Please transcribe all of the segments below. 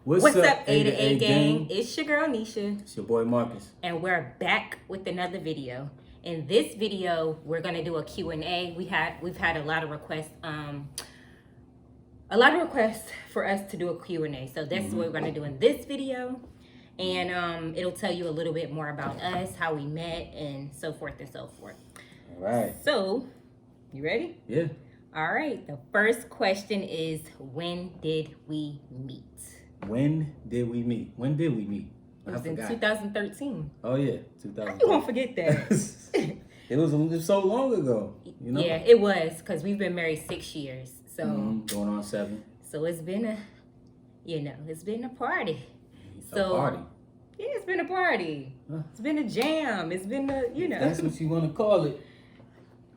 What's up, A to A gang? It's your girl Nisha. It's your boy Marcus. And we're back with another video. In this video, we're gonna do a Q&A. We've had a lot of requests, for us to do a Q&A. So that's what we're gonna do in this video. And it'll tell you a little bit more about us, how we met, and so forth and so forth. All right. So, you ready? Yeah. All right. The first question is, when did we meet? When did we meet? When did we meet? It was in 2013. Oh yeah, 2013. You won't forget that. It was so long ago, you know? Yeah, it was, because we've been married 6 years. So going on 7. So it's been a party. A party. Yeah, it's been a party. Huh? It's been a jam. It's been That's what you want to call it.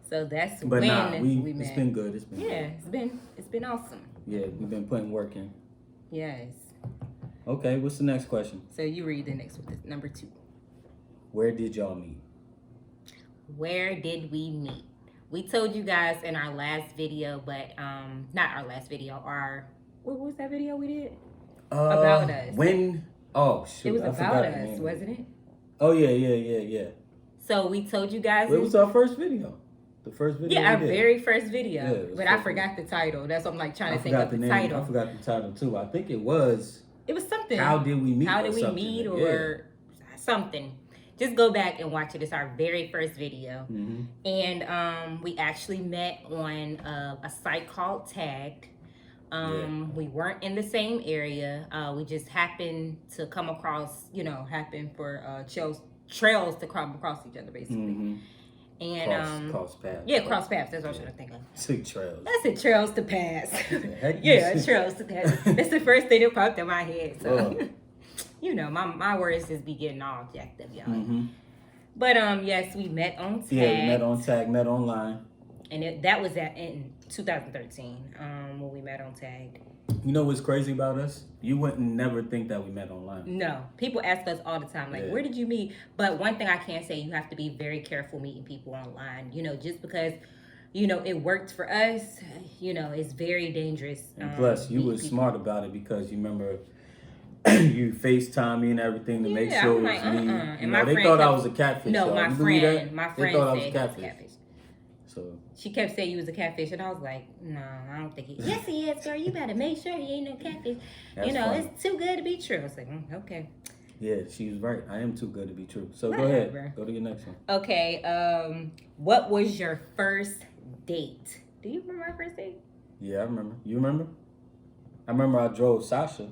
So that's but when we met. It's been good. It's been awesome. Yeah, we've been putting work in. Yes. Okay, what's the next question? So you read the next one, number 2. Where did y'all meet? Where did we meet? We told you guys in our last video, but not our last video. What was that video we did? About us. When? Oh shoot! It was about us, wasn't it? Oh yeah. So we told you guys. It was our first video. The first video. Yeah, our very first video. Yeah, but I forgot the title. That's what I'm like trying to think of the title. I forgot the title too. I think it was. It was something. How did we meet? How did we meet or something? Just go back and watch it. It's our very first video. Mm-hmm. And we actually met on a site called Tagged. We weren't in the same area. We just happened to come across, happened for trails to come across each other, basically. Mm-hmm. And cross paths. Yeah, cross paths. That's what I was trying to think of. Say trails. I said trails to pass. Yeah, trails to pass. That's the first thing that popped in my head. So, my words just be getting all jacked up, y'all. Mm-hmm. But yes, we met on Tag. Yeah, we met on Tag, met online. And that was in 2013 when we met on Tag. You know what's crazy about us? You wouldn't never think that we met online. No. People ask us all the time, like, where did you meet? But one thing I can say, you have to be very careful meeting people online. Just because, it worked for us, it's very dangerous. And plus, you were smart about it because you remember you FaceTime me and everything to make sure it was me. And they thought I was a catfish. No, my friend they thought I was a catfish. So she kept saying you was a catfish, and I was like, no, I don't think he. Yes, he is, girl. You better make sure he ain't no catfish. Funny. It's too good to be true. I was like, okay. Yeah, she was right. I am too good to be true. So go ahead. Go to your next one. Okay. What was your first date? Do you remember our first date? Yeah, I remember. You remember? I remember I drove Sasha.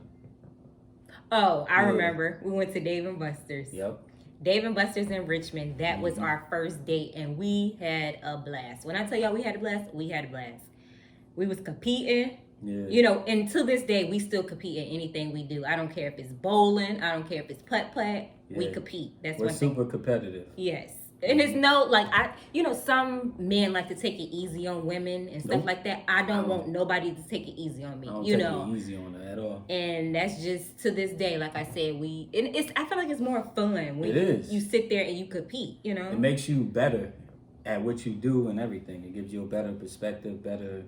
Oh, I remember. We went to Dave & Buster's. Yep. Dave & Buster's in Richmond. That was our first date, and we had a blast. When I tell y'all we had a blast, we had a blast. We was competing. Yeah. And to this day, we still compete in anything we do. I don't care if it's bowling. I don't care if it's putt-putt. Yeah. We compete. We're super competitive. Yes. And it's some men like to take it easy on women and stuff like that. I don't want nobody to take it easy on me. I don't take it easy on her at all. And that's just to this day, like I said, I feel like it's more fun when you sit there and you compete, It makes you better at what you do and everything. It gives you a better perspective, better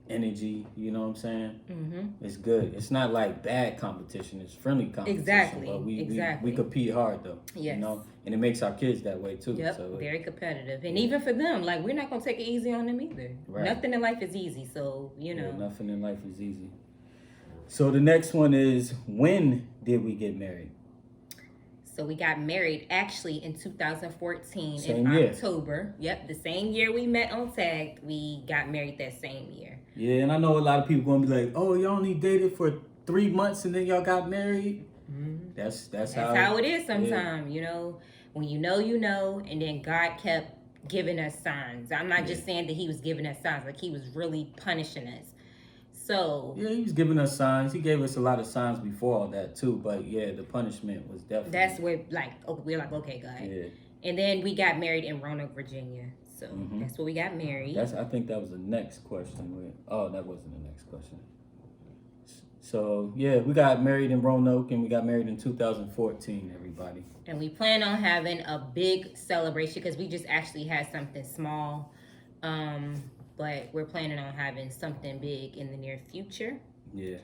energy, you know what I'm saying? Mm-hmm. It's good. It's not like bad competition. It's friendly competition. Exactly. But we compete hard though. Yes. And it makes our kids that way too. Yep. So very competitive. And even for them, like we're not gonna take it easy on them either. Right. Nothing in life is easy. So nothing in life is easy. So the next one is, when did we get married? So we got married actually in 2014 same in year. October. Yep, the same year we met on Tag, we got married that same year. Yeah, and I know a lot of people gonna be like, "Oh, y'all only dated for 3 months and then y'all got married." Mm-hmm. That's how it is sometimes. When you know, and then God kept giving us signs. I'm not just saying that He was giving us signs, like He was really punishing us. So yeah, He was giving us signs. He gave us a lot of signs before all that too. But yeah, the punishment was definitely. That's where we're like, okay, God. Yeah. And then we got married in Roanoke, Virginia. So that's where we got married. I think that was the next question. Oh, that wasn't the next question. So yeah, we got married in Roanoke, and we got married in 2014. Everybody. And we plan on having a big celebration because we just actually had something small. But we're planning on having something big in the near future. Yeah.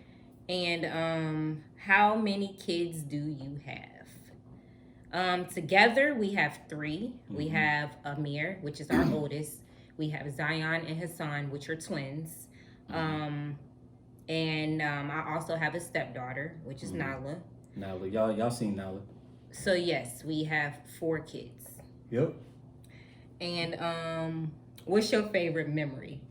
And how many kids do you have? Together we have 3. We have Amir, which is our oldest. We have Zion and Hassan, which are twins. And I also have a stepdaughter, which is Nala. Nala, y'all seen Nala? So yes, we have 4 kids. Yep. And what's your favorite memory?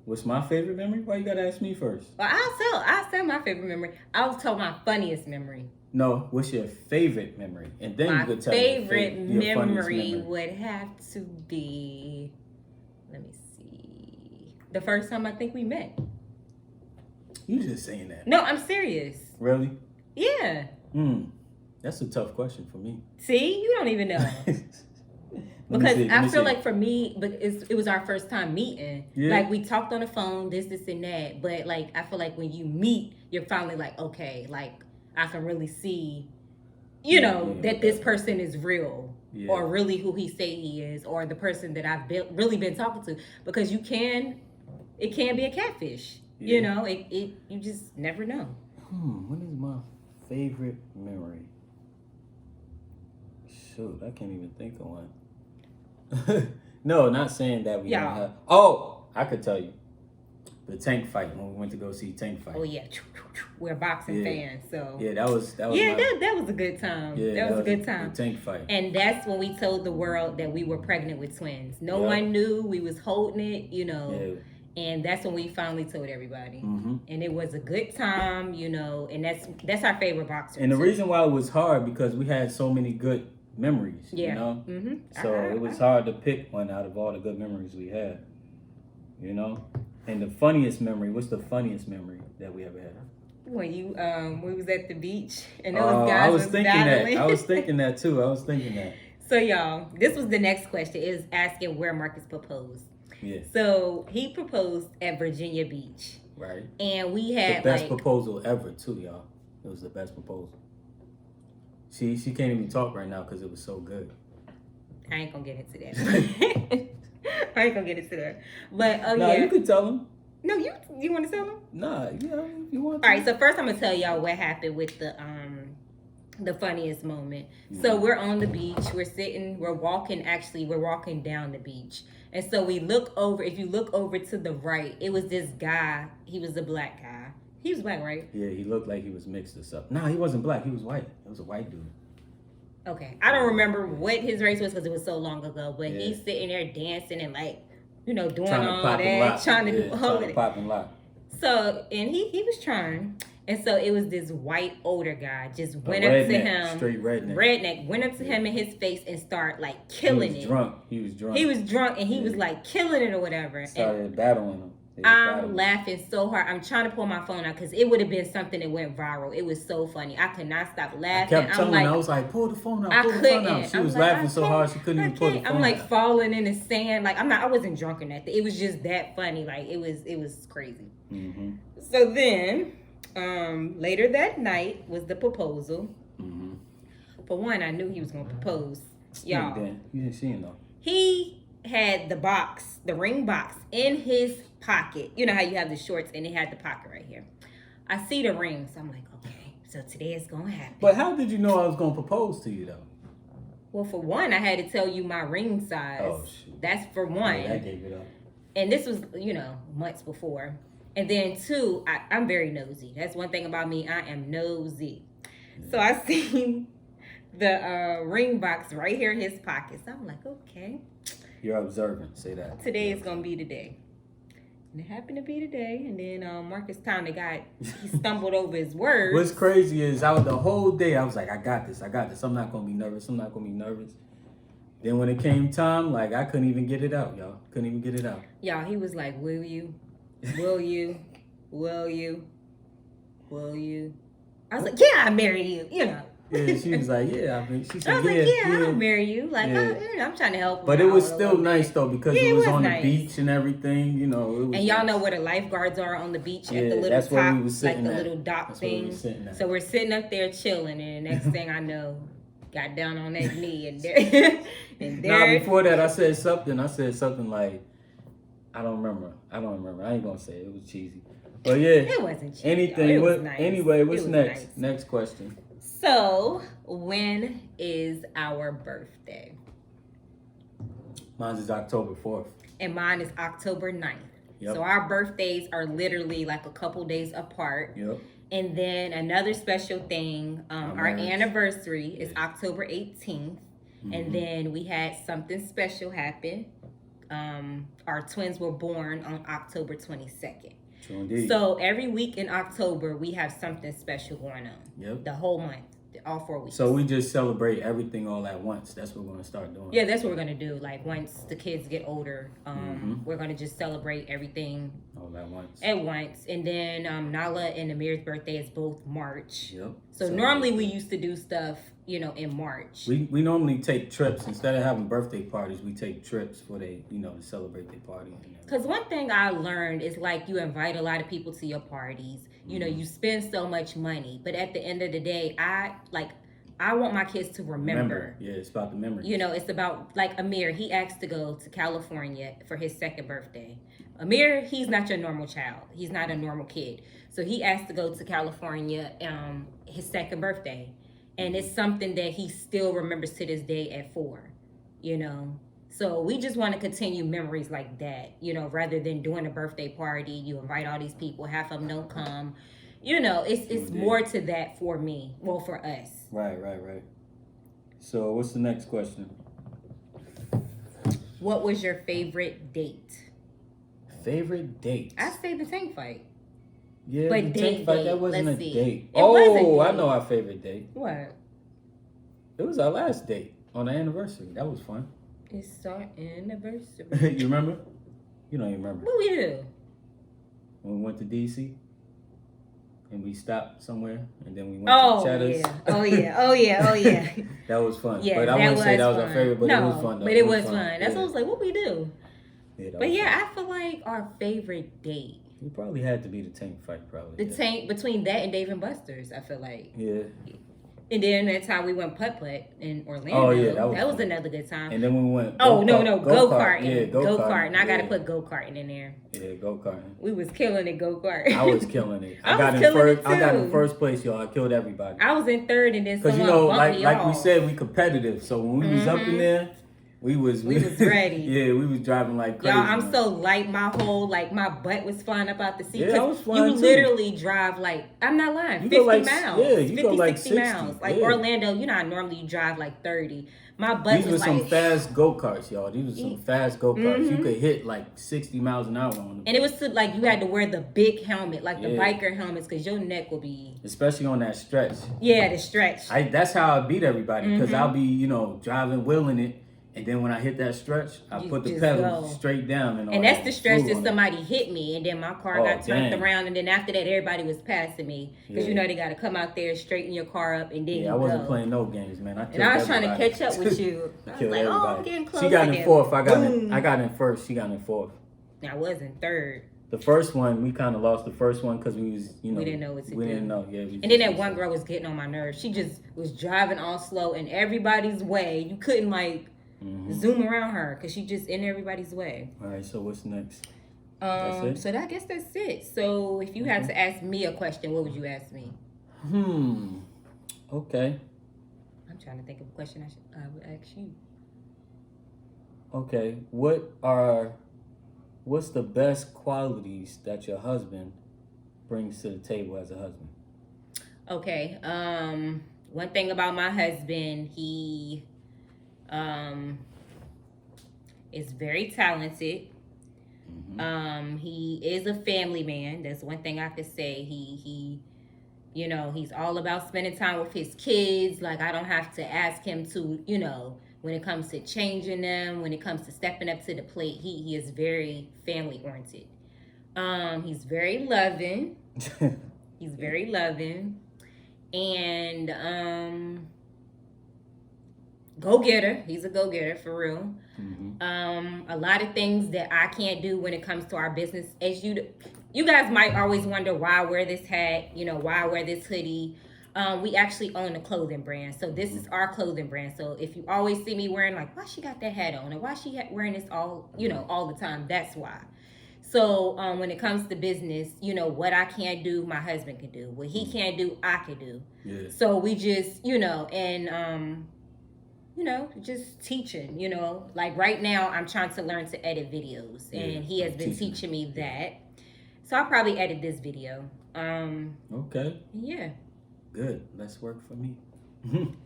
What's my favorite memory? Why you gotta ask me first? Well, I'll say my favorite memory. I'll tell my funniest memory. No, what's your favorite memory? And then My you could tell favorite your memory would have to be, let me see, the first time I think we met. You just saying that. No, I'm serious. Really? Yeah. That's a tough question for me. See, you don't even know. Because I feel like for me, but it was our first time meeting. Yeah. Like we talked on the phone, this, and that. But like I feel like when you meet, you're finally like, okay, like I can really see, that this person is real, or really who he say he is, or the person that I've really been talking to. Because it can be a catfish. Yeah. You just never know. What is my favorite memory? Shoot, I can't even think of one. No, not saying that we don't have. Oh, I could tell you. The tank fight when we went to go see Tank Fight. Oh yeah, we're boxing fans, so yeah, that was that was a good time. Yeah, that was a good time. The Tank Fight, and that's when we told the world that we were pregnant with twins. No one knew we was holding it, Yeah. And that's when we finally told everybody, and it was a good time, And that's our favorite boxer. And the reason why it was hard because we had so many good memories, So it was hard to pick one out of all the good memories we had, And the funniest memory, what's the funniest memory that we ever had? When we was at the beach and those guys I was thinking that too. So y'all, this was the next question, is asking where Marcus proposed. Yeah. So he proposed at Virginia Beach. Right. And we had the best proposal ever too, y'all. It was the best proposal. She can't even talk right now because it was so good. I ain't gonna get into that. I ain't gonna get into that. But you could tell him. No, you want to tell him? Nah, you want to. All right, so first I'm gonna tell y'all what happened with the funniest moment. So we're on the beach, we're walking down the beach. And so we look over, if you look over to the right, it was this guy, he was a black guy. He was black, right? Yeah, he looked like he was mixed or something. No, he wasn't black, he was white. It was a white dude. Okay, I don't remember what his race was because it was so long ago, but he's sitting there dancing and like, doing all that, trying to do all of it. Pop and lock. So, and he was trying. And so it was this white older guy just went up to him. Straight redneck. Went up to him in his face and started like killing it. He was drunk and he was like killing it or whatever. Started battling him. I'm laughing so hard. I'm trying to pull my phone out because it would have been something that went viral. It was so funny. I could not stop laughing. I kept telling her, I was like, pull the phone out. She was laughing so hard she couldn't even pull the phone out. I'm like falling in the sand. Like I wasn't drunk or nothing. It was just that funny. Like it was crazy. Mm-hmm. So then, later that night was the proposal. Mm-hmm. For one, I knew he was gonna propose. Y'all, you didn't see him though. He had the ring box in his pocket. You know how you have the shorts and it had the pocket right here. I see the ring, so I'm like, okay, so today it's gonna happen. But how did you know I was gonna propose to you though? Well, for one, I had to tell you my ring size. Oh shoot. That's for one. Yeah, I gave it up. And this was, months before. And then two, I'm very nosy. That's one thing about me. I am nosy. So I seen the ring box right here in his pocket. So I'm like, okay. You're observant. Say that. Today is gonna be the day. And it happened to be today. And then Marcus he stumbled over his words. What's crazy is the whole day I was like, I got this. I'm not gonna be nervous. Then when it came time, like I couldn't even get it out, y'all. Y'all, he was like, will you? Will you? Will you? Will you? I was like, yeah, I'll marry you, Yeah, she was like, yeah. She said, I was like, yeah, I'll marry you. Like, I'm trying to help. But it was still nice though because it was on the beach and everything, It was and y'all know where the lifeguards are on the beach at the little top, like the little dock thing. So we're sitting up there chilling, and the next thing I know, got down on that knee and there. Now before that, I said something like, I don't remember. I ain't gonna say it. It was cheesy. Well, yeah. It wasn't cheap. Anything. It was nice. Anyway, what's next? Nice. Next question. So, when is our birthday? Mine is October 4th. And mine is October 9th. Yep. So our birthdays are literally like a couple days apart. Yep. And then another special thing, our anniversary is October 18th. And then we had something special happen. Our twins were born on October 22nd. True indeed. So every week in October, we have something special going on. Yep. The whole month, all 4 weeks. So we just celebrate everything all at once. That's what we're going to start doing. Yeah, that's what we're going to do. Like once the kids get older, we're going to just celebrate everything all at once. And then Nala and Amir's birthday is both March. Yep. So normally we used to do stuff, in March. We normally take trips. Instead of having birthday parties, we take trips for they, to celebrate their party. Because one thing I learned is like you invite a lot of people to your parties. You spend so much money. But at the end of the day, I want my kids to remember. Yeah, it's about the memory. It's about, like Amir, he asked to go to California for his second birthday. Amir, he's not your normal child. He's not a normal kid. So he asked to go to California his second birthday. And it's something that he still remembers to this day at 4, So we just want to continue memories like that, rather than doing a birthday party. You invite all these people, half of them don't come. It's more to that for me. Well, for us. Right. So what's the next question? What was your favorite date? Favorite date? I say the tank fight. Yeah, but the tank fight, that wasn't a date. It was a date. I know our favorite date. What? It was our last date on the anniversary. That was fun. It's our anniversary. You remember? You don't even remember. What we do? When we went to DC and we stopped somewhere and then we went to Cheddar's. Yeah. Oh yeah. That was fun. Yeah, but I wouldn't say that was our favorite, but it was fun. But it was fun. That's what I was like, what we do? Yeah, but yeah, I feel like our favorite date. It probably had to be the tank fight, probably. The tank, between that and Dave and Buster's, I feel like. Yeah. And then that time we went putt-putt in Orlando. Oh, yeah, that was another good time. And then we went go-kart. Yeah, go-kart. And I got to put go-karting in there. Yeah, go-karting. We was killing it, go-kart. I was killing it. I got in first place, y'all. I killed everybody. I was in third, and then someone bumped me off. We said, we competitive. So when we was up in there, we was ready. Yeah, we was driving like crazy. Y'all, I'm so light. My butt was flying up out the seat. Yeah, I was flying You literally drive I'm not lying, 50 miles. Yeah, you 50, go like 60 60 miles. Like Orlando, how normally you drive like 30. My butt These was were some fast go-karts, y'all. These were some fast go-karts. You could hit like 60 miles an hour on them. And it was you had to wear the big helmet, like the biker helmets, because your neck will be... Especially on that stretch. Yeah, the stretch. That's how I beat everybody, because I'll be, driving, wheeling it. And then when I hit that stretch, I put the pedal straight down. And that's the stretch that somebody hit me. And then my car got turned around. And then after that, everybody was passing me. Because they got to come out there, straighten your car up, and then you go. I wasn't playing no games, man. I was trying to catch up with you. I was like, I'm getting close. She got in fourth. I got in first. She got in fourth. I was in third. The first one, we kind of lost the first one because we was, we didn't know what to do. We didn't know, yeah. And then that one girl was getting on my nerves. She just was driving all slow in everybody's way. You couldn't, zoom around her because she just in everybody's way. All right, so what's next? That's it? I guess that's it. So if you had to ask me a question, what would you ask me? Okay. I'm trying to think of a question I would ask you. Okay, what's the best qualities that your husband brings to the table as a husband? Okay, one thing about my husband, he is very talented. He is a family man. That's one thing I could say. He he's all about spending time with his kids. Like, I don't have to ask him to, when it comes to changing them, when it comes to stepping up to the plate, he is very family oriented. He's very loving. He's very loving. And go-getter. He's a go-getter for real. A lot of things that I can't do when it comes to our business. As you guys might always wonder why I wear this hat, why I wear this hoodie. We actually own a clothing brand. So this is our clothing brand. So if you always see me wearing why she got that hat on, or why she wearing this all the time, that's why. So when it comes to business, you know, what I can't do, my husband can do. What he can't do, I can do. Yeah. So we just, you know, and you know, just teaching, you know. Like right now I'm trying to learn to edit videos, and he has been teaching me that. So I'll probably edit this video. Okay. Yeah. Good. Let's work for me.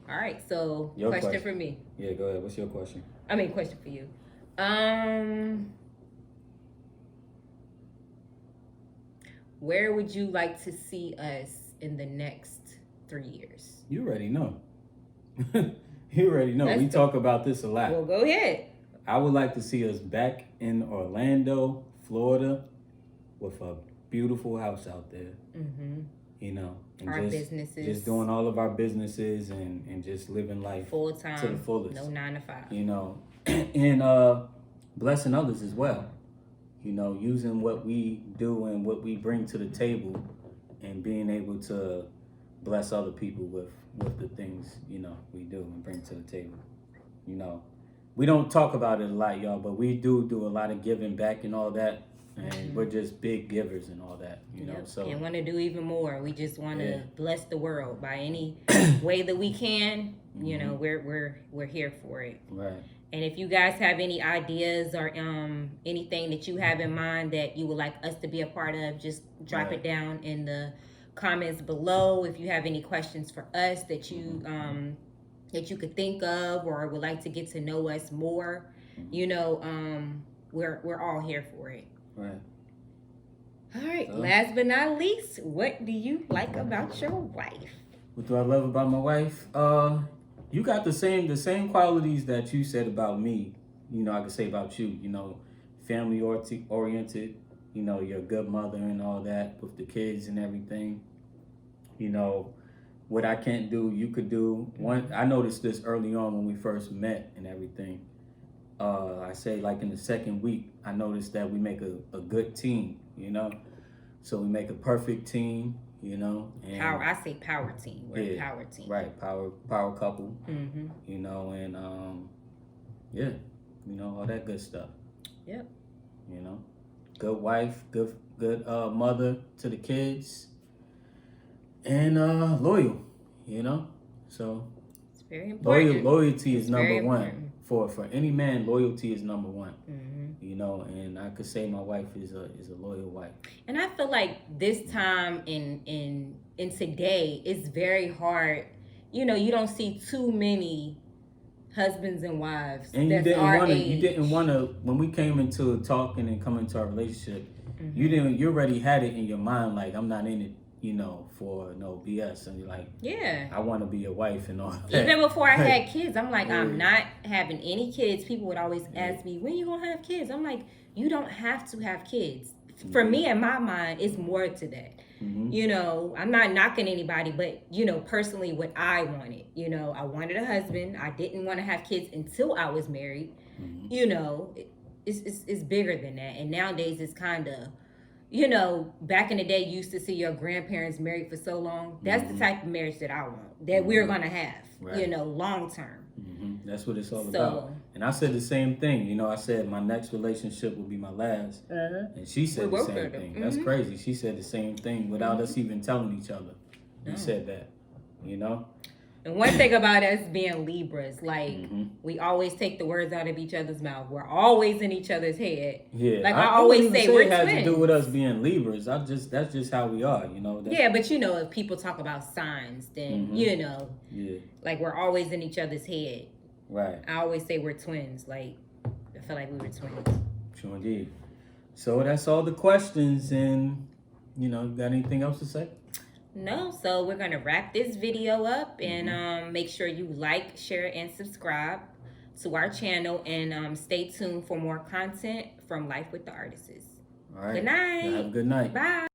All right. So your question for me. Yeah, go ahead. What's your question? I mean, question for you. Where would you like to see us in the next 3 years? You already know. You already know. We talk about this a lot. Well, go ahead. I would like to see us back in Orlando, Florida, with a beautiful house out there. Mm-hmm. You know, and our businesses. Just doing all of our businesses and just living life full time to the fullest. No 9 to 5. You know, and blessing others as well. You know, using what we do and what we bring to the table, and being able to bless other people with the things, you know, we do and bring to the table. You know, we don't talk about it a lot, y'all, but we do a lot of giving back and all that. And we're just big givers and all that, you know. So and want to do even more. We just want to bless the world by any way that we can. You know, we're here for it. Right. And if you guys have any ideas or anything that you have in mind that you would like us to be a part of, just drop it down in the comments below. If you have any questions for us that you could think of or would like to get to know us more, you know, we're all here for it. Right. All right. Last but not least, what do you like about your wife? What do I love about my wife? You got the same qualities that you said about me. You know, I could say about you. You know, family oriented. You know, you're a good mother and all that with the kids and everything. You know, what I can't do, you could do. I noticed this early on when we first met and everything. I say like in the second week, I noticed that we make a good team, you know? So we make a perfect team, you know? And I say power team. We're a power team. Right, power couple, you know, and you know, all that good stuff. Yep. You know, good wife, good mother to the kids, and loyal, you know? So it's very important. Loyalty is number one. For any man, loyalty is number one. You know, and I could say my wife is a loyal wife. And I feel like this time in today, it's very hard. You know, you don't see too many husbands and wives. And you didn't want to when we came into talking and coming to our relationship, you already had it in your mind like, I'm not in it, you know, for no BS. And you're like, I want to be your wife and all that. Even before I had kids, I'm like, I'm not having any kids. People would always ask me, when you gonna have kids? I'm like, you don't have to have kids. For me, in my mind, it's more to that. You know, I'm not knocking anybody, but, you know, personally what I wanted. You know, I wanted a husband. I didn't want to have kids until I was married. You know, it's bigger than that. And nowadays it's kind of, you know, back in the day, you used to see your grandparents married for so long. That's the type of marriage that I want, that we're going to have, you know, long term. That's what it's all about. And I said the same thing. You know, I said my next relationship will be my last. And she said the same thing. That's crazy. She said the same thing without us even telling each other. We said that, you know? And one thing about us being Libras, like, we always take the words out of each other's mouth. We're always in each other's head. Yeah. Like I always say, we're it has twins. to do with us being Libras. That's just how we are, you know? Yeah, but you know, if people talk about signs, then, you know, like we're always in each other's head. Right. I always say we're twins. Like, I feel like we were twins. True indeed. So that's all the questions. And, you know, got anything else to say? No, so we're going to wrap this video up and make sure you like, share, and subscribe to our channel, and stay tuned for more content from Life with the Artists. All right. Good night. Have a good night. Bye.